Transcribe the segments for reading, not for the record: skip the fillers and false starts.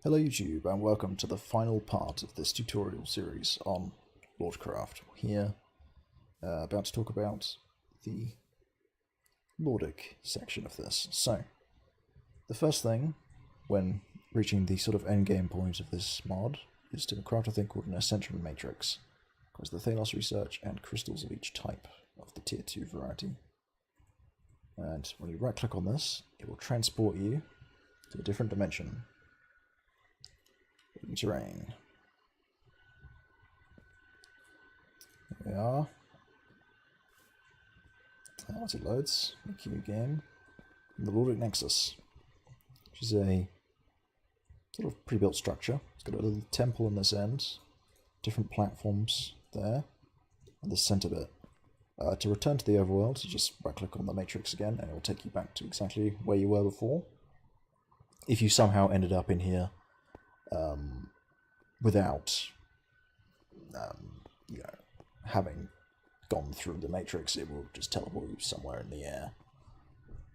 Hello YouTube and welcome to the final part of this tutorial series on Lordcraft. We're here about to talk about the Lordic section of this. So, the first thing when reaching the sort of endgame point of this mod is to craft a thing called an Ascension Matrix. It requires the Thalos research and crystals of each type of the Tier 2 variety. And when you right click on this, it will transport you to a different dimension. Terrain. There we are. As it loads, the queue again. The Lordic Nexus, which is a sort of pre-built structure. It's got a little temple on this end, different platforms there, and the centre bit. To return to the overworld, you just right-click on the matrix again, and it will take you back to exactly where you were before. If you somehow ended up in here without having gone through the matrix, it will just teleport you somewhere in the air.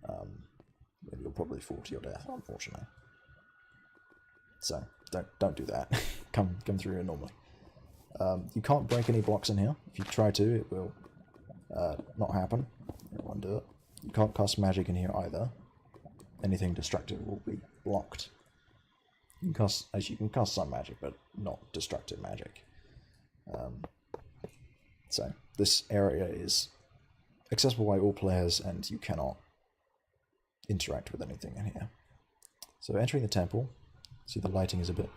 And you'll probably fall to your death, unfortunately. So don't do that. come through here normally. You can't break any blocks in here. If you try to, it will not happen. It won't do it. You can't cast magic in here either. Anything destructive will be blocked. You can cast some magic, but not destructive magic. So this area is accessible by all players, and you cannot interact with anything in here. So entering the temple, see the lighting is a bit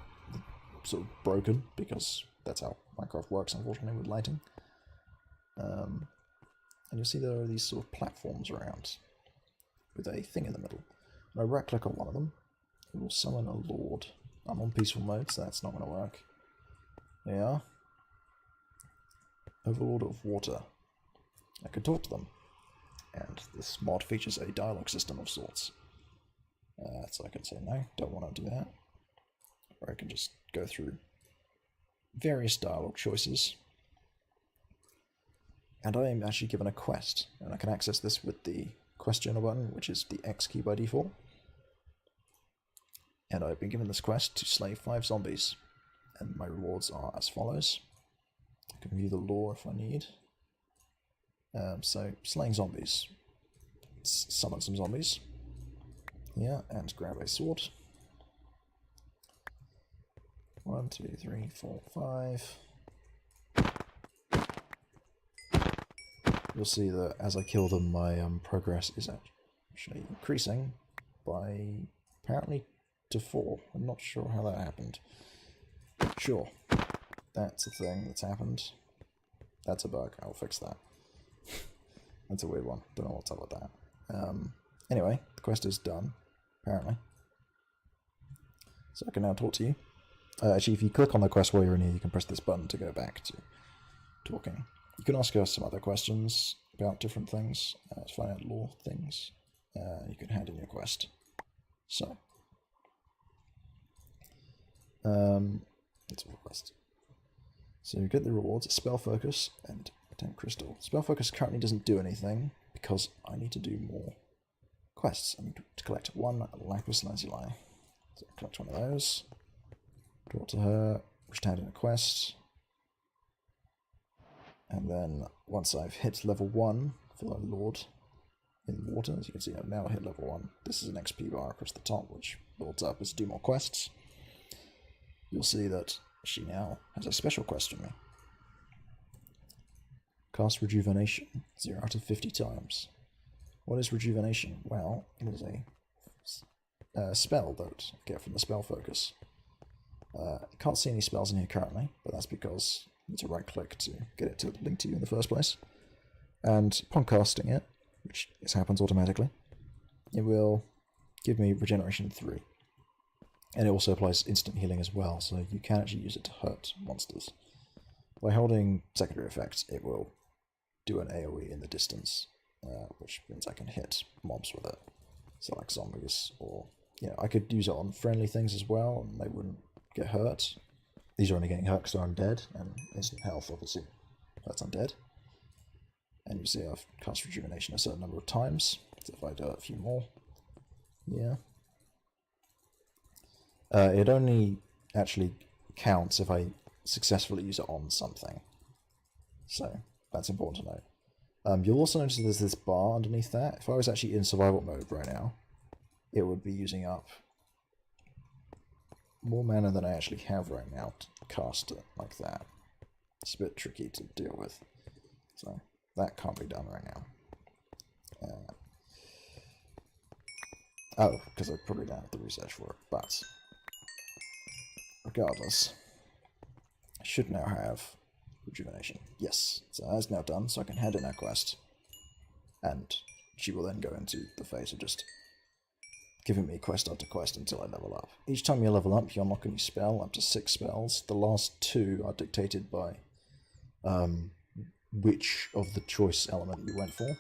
sort of broken, because that's how Minecraft works, unfortunately, with lighting. And you'll see there are these sort of platforms around, with a thing in the middle. When I right-click on one of them, it will summon a lord. I'm on peaceful mode, so that's not going to work. There you are. Overlord of Water. I can talk to them. And this mod features a dialogue system of sorts. So I can say no, don't want to do that. Or I can just go through various dialogue choices. And I am actually given a quest. And I can access this with the quest journal button, which is the X key by default. And I've been given this quest to slay 5 zombies. And my rewards are as follows. I can view the lore if I need. So, slaying zombies. Summon some zombies. Yeah, and grab a sword. 1, 2, 3, 4, 5. You'll see that as I kill them, my progress is actually increasing by apparently to 4. I'm not sure how that happened. Sure, that's a thing that's happened. That's a bug. I'll fix that. That's a weird one. Don't know what's up with that. Anyway, the quest is done, apparently. So I can now talk to you. Actually, if you click on the quest while you're in here, you can press this button to go back to talking. You can ask us some other questions about different things, to find out lore things. You can hand in your quest. So, it's a request. So you get the rewards, spell focus, and 10 crystal. Spell focus currently doesn't do anything because I need to do more quests. I need to collect 1 lapis lazuli. So I collect one of those. Talk to her, wish to hand in a quest. And then once I've hit level 1 for the Lord in the water, as you can see, I've now hit level 1. This is an XP bar across the top, which builds up as do more quests. You'll see that she now has a special quest from me. Cast Rejuvenation, 0 out of 50 times. What is Rejuvenation? Well, it is a spell that I get from the spell focus. I can't see any spells in here currently, but that's because you need to right-click to get it to link to you in the first place. And upon casting it, which happens automatically, it will give me Regeneration 3. And it also applies instant healing as well, so you can actually use it to hurt monsters. By holding secondary effects, it will do an AoE in the distance, which means I can hit mobs with it. So like zombies, or I could use it on friendly things as well, and they wouldn't get hurt. These are only getting hurt because they're undead, and instant health obviously hurts undead. And you see I've cast Rejuvenation a certain number of times, so if I do it a few more, yeah. It only actually counts if I successfully use it on something. So that's important to note. You'll also notice there's this bar underneath that. If I was actually in survival mode right now, it would be using up more mana than I actually have right now to cast it like that. It's a bit tricky to deal with. So that can't be done right now. Oh, because I probably don't have the research for it, but regardless, I should now have rejuvenation. Yes, so that's now done, so I can hand in our quest, and she will then go into the phase of just giving me quest after quest until I level up. Each time you level up, you unlock a new spell, up to 6 spells. The last 2 are dictated by which of the choice element you went for.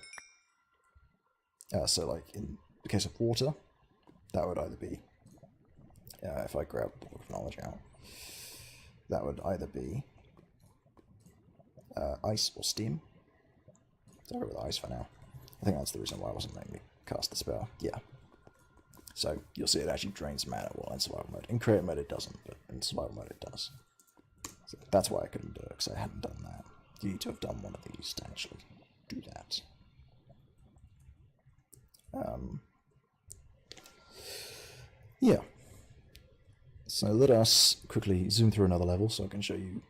So like in the case of water, that would either be, if I grab the Book of Knowledge out, that would either be ice or steam. So I'll go with ice for now. I think that's the reason why I wasn't letting me cast the spell. Yeah. So you'll see it actually drains mana while in survival mode. In creative mode it doesn't, but in survival mode it does. So that's why I couldn't do it, because I hadn't done that. You need to have done one of these to actually do that. Yeah. So let us quickly zoom through another level so I can show you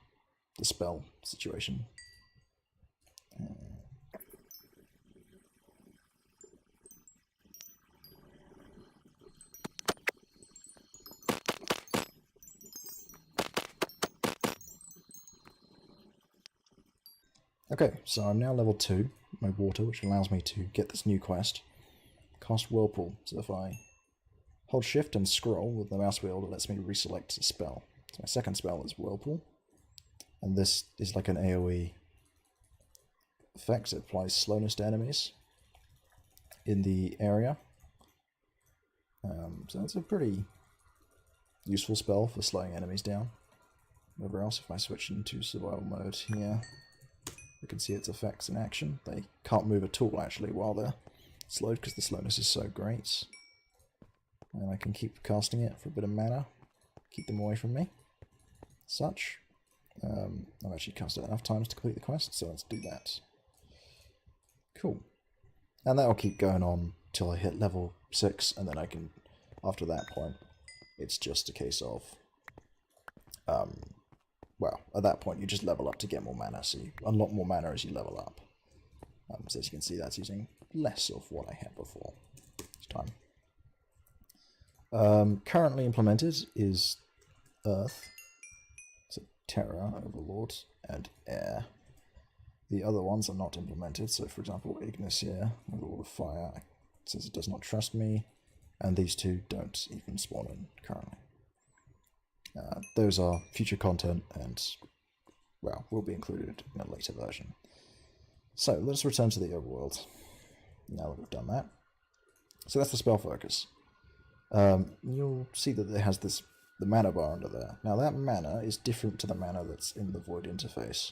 the spell situation. Okay, so I'm now level 2, my water, which allows me to get this new quest. Cast Whirlpool. So if I hold shift and scroll with the mouse wheel, it lets me reselect a spell. So my second spell is Whirlpool. And this is like an AoE effect. It applies slowness to enemies in the area. So it's a pretty useful spell for slowing enemies down. Whatever else, if I switch into survival mode here, you can see its effects in action. They can't move at all actually while they're slowed because the slowness is so great. And I can keep casting it for a bit of mana, keep them away from me. Such. I've actually cast it enough times to complete the quest, so let's do that. Cool. And that'll keep going on till I hit level 6, and then I can, after that point, it's just a case of, well, at that point you just level up to get more mana, so you unlock more mana as you level up. So as you can see, that's using less of what I had before each time. Currently implemented is Earth, so Terra, Overlords, and Air. The other ones are not implemented, so for example, Ignis here, Overlord of Fire, says it does not trust me, and these two don't even spawn in currently. Those are future content and, well, will be included in a later version. So let's return to the overworld, now that we've done that. So that's the spell focus. You'll see that it has the mana bar under there. Now that mana is different to the mana that's in the Void interface.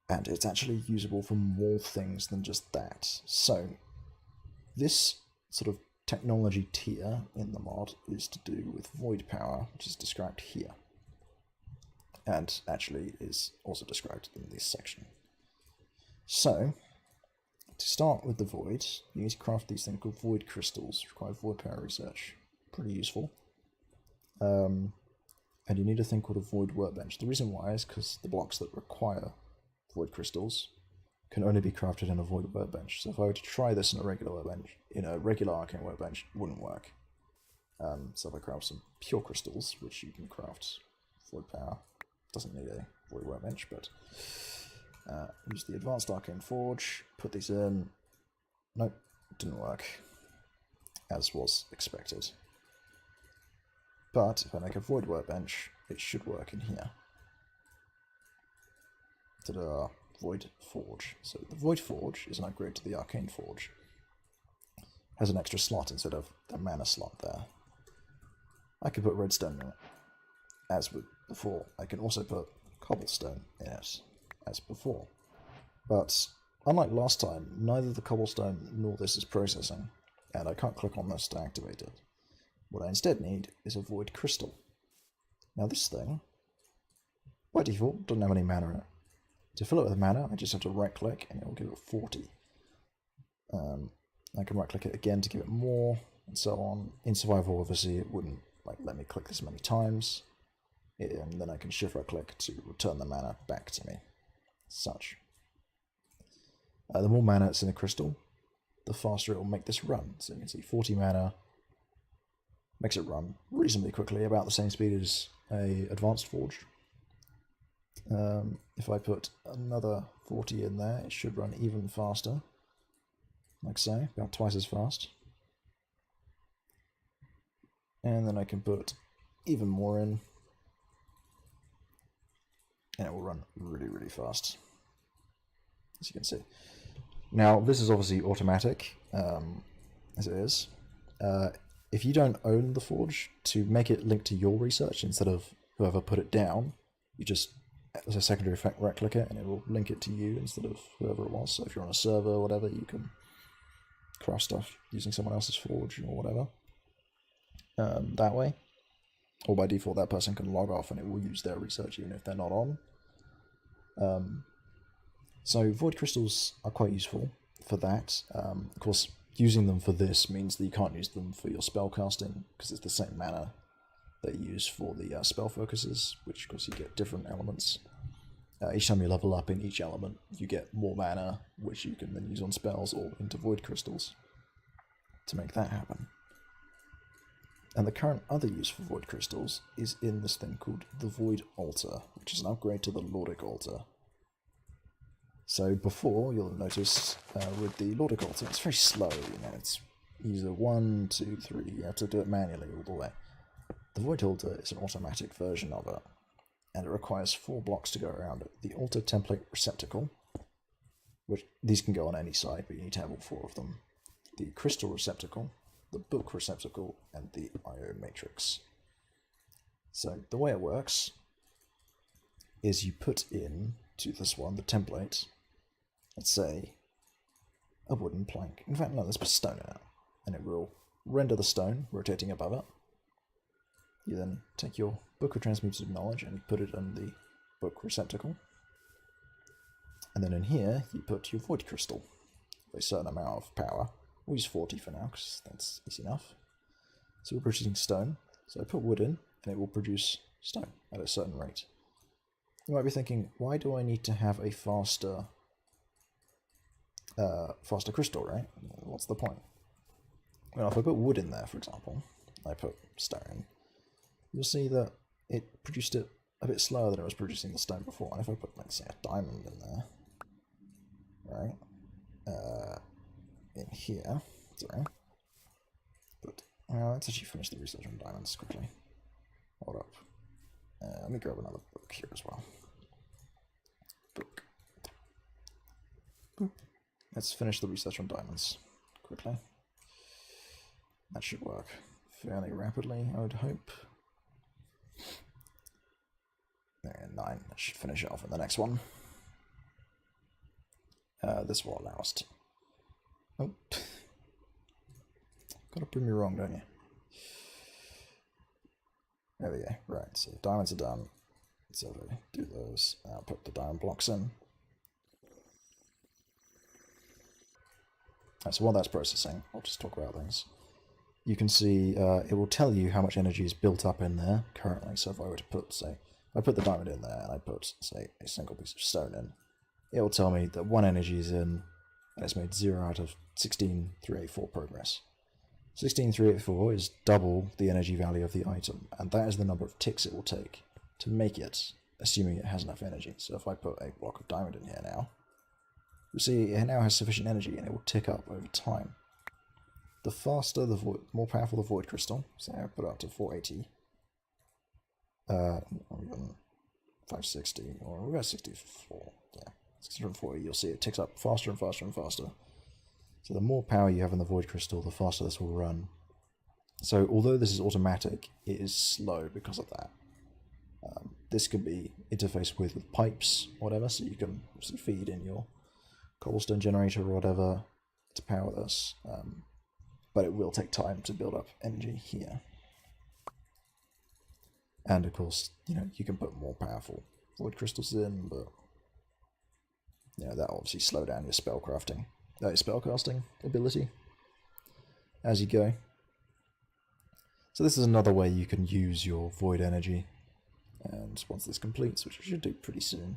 And it's actually usable for more things than just that. So this sort of technology tier in the mod is to do with void power, which is described here. And actually is also described in this section. So, to start with the void, you need to craft these things called void crystals, which require void power research. Pretty useful. And you need a thing called a void workbench. The reason why is because the blocks that require void crystals can only be crafted in a void workbench. So if I were to try this in a regular workbench, in a regular arcane workbench, it wouldn't work. So if I craft some pure crystals, which you can craft void power, doesn't need a void workbench, but use the advanced arcane forge, put these in. Nope, didn't work, as was expected. But if I make a void workbench, it should work in here. Ta-da! Void Forge. So the Void Forge is an upgrade to the Arcane Forge. Has an extra slot instead of the mana slot there. I can put redstone in it, as with before. I can also put cobblestone in it, as before. But unlike last time, neither the cobblestone nor this is processing, and I can't click on this to activate it. What I instead need is a void crystal. Now this thing, by default, doesn't have any mana in it. To fill it with mana, I just have to right click and it will give it 40. I can right click it again to give it more, and so on. In survival, obviously, it wouldn't let me click this many times. And then I can shift right click to return the mana back to me. Such. The more mana that's in the crystal, the faster it will make this run. So you can see 40 mana makes it run reasonably quickly, about the same speed as a advanced forge. If I put another 40 in there, it should run even faster. Like so, about twice as fast. And then I can put even more in, and it will run really, really fast, as you can see. Now, this is obviously automatic, as it is. If you don't own the forge, to make it link to your research instead of whoever put it down, you just, as a secondary effect, right click it and it will link it to you instead of whoever it was. So if you're on a server or whatever, you can craft stuff using someone else's forge or whatever that way. Or by default, that person can log off and it will use their research even if they're not on. So void crystals are quite useful for that. Of course, using them for this means that you can't use them for your spell casting because it's the same mana that you use for the spell focuses, which of course you get different elements. Each time you level up in each element, you get more mana, which you can then use on spells or into void crystals to make that happen. And the current other use for void crystals is in this thing called the Void Altar, which is an upgrade to the Lordic Altar. So before, you'll notice with the Lordic Altar, it's very slow, it's either 1, 2, 3, you have to do it manually all the way. The Void Altar is an automatic version of it, and it requires 4 blocks to go around it. The Altar Template Receptacle, which these can go on any side, but you need to have all 4 of them. The Crystal Receptacle, the Book Receptacle, and the IO Matrix. So the way it works is you put in to this one, the template, let's say a wooden plank. In fact, no, let's put stone in it, and it will render the stone rotating above it. You then take your Book of Transmuted Knowledge and you put it in the Book Receptacle. And then in here, you put your Void Crystal with a certain amount of power. We'll use 40 for now, because that's easy enough. So we're producing stone. So I put wood in, and it will produce stone at a certain rate. You might be thinking, why do I need to have a faster crystal, right? What's the point? Well, if I put wood in there, for example, I put stone, you'll see that it produced it a bit slower than it was producing the stone before. And if I put, like, say, a diamond in there, right? In here, sorry, but let's actually finish the research on diamonds quickly. Hold up. Let me grab another book here as well. Book. Boop. Let's finish the research on diamonds quickly. That should work fairly rapidly, I would hope. There, 9. That should finish it off in the next one. This will allow us to... Oh. Gotta prove me wrong, don't you? There we go. Right, so diamonds are done. So do those. I'll put the diamond blocks in. Right, so while that's processing, I'll just talk about things. You can see it will tell you how much energy is built up in there currently. So if I were to put, say, I put the diamond in there and I put, say, a single piece of stone in, it will tell me that 1 energy is in, and it's made 0 out of 16,384 progress. 16,384 is double the energy value of the item, and that is the number of ticks it will take to make it, assuming it has enough energy. So if I put a block of diamond in here now, you see it now has sufficient energy and it will tick up over time. The faster the void, more powerful the void crystal, so I put it up to 480, or even 560, or we've got 64, yeah, 640, you'll see it ticks up faster and faster and faster. So the more power you have in the void crystal, the faster this will run. So although this is automatic, it is slow because of that. This can be interfaced with pipes, whatever, so you can obviously feed in your cobblestone generator or whatever to power this. But it will take time to build up energy here. And of course, you know, you can put more powerful void crystals in, but you know, that'll obviously slow down your spellcrafting, your spellcasting ability as you go. So this is another way you can use your void energy, and once this completes, which I should do pretty soon.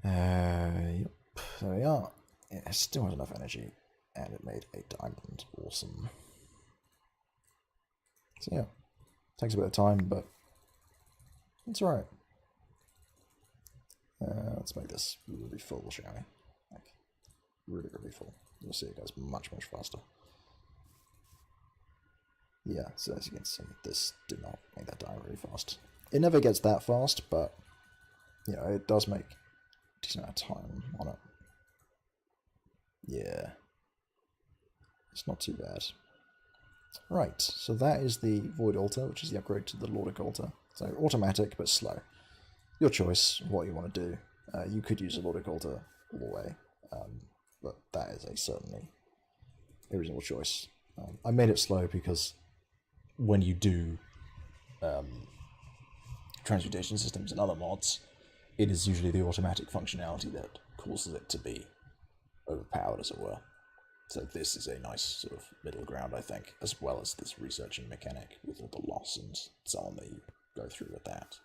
Yep, there we are. It still has enough energy, and it made a diamond. Awesome. So yeah, takes a bit of time, but it's alright. Let's make this really full, shall we? Like, really, really full. You'll see it goes much, much faster. Yeah, so as you can see, this did not make that die really fast. It never gets that fast, but you know, it does make a decent amount of time on it. Yeah. It's not too bad. Right, so that is the Void Altar, which is the upgrade to the Lordic Altar. So automatic, but slow. Your choice, what you want to do. You could use a Lordic Altar all the way, but that is a certainly a reasonable choice. I made it slow because when you do transmutation systems and other mods, it is usually the automatic functionality that causes it to be overpowered, as it were. So this is a nice sort of middle ground, I think, as well as this researching mechanic with all the loss and so on that you go through with that.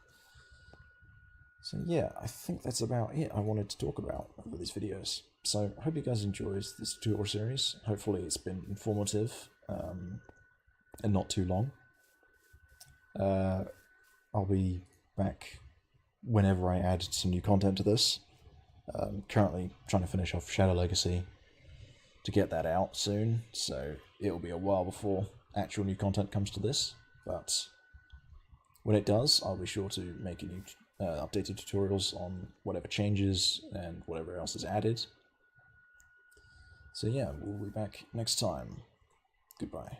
So yeah, I think that's about it I wanted to talk about over these videos. So I hope you guys enjoyed this tutorial series. Hopefully it's been informative and not too long. I'll be back whenever I add some new content to this. Currently trying to finish off Shadow Legacy to get that out soon, so it'll be a while before actual new content comes to this, but when it does, I'll be sure to make a new updated tutorials on whatever changes and whatever else is added. So yeah, we'll be back next time. Goodbye.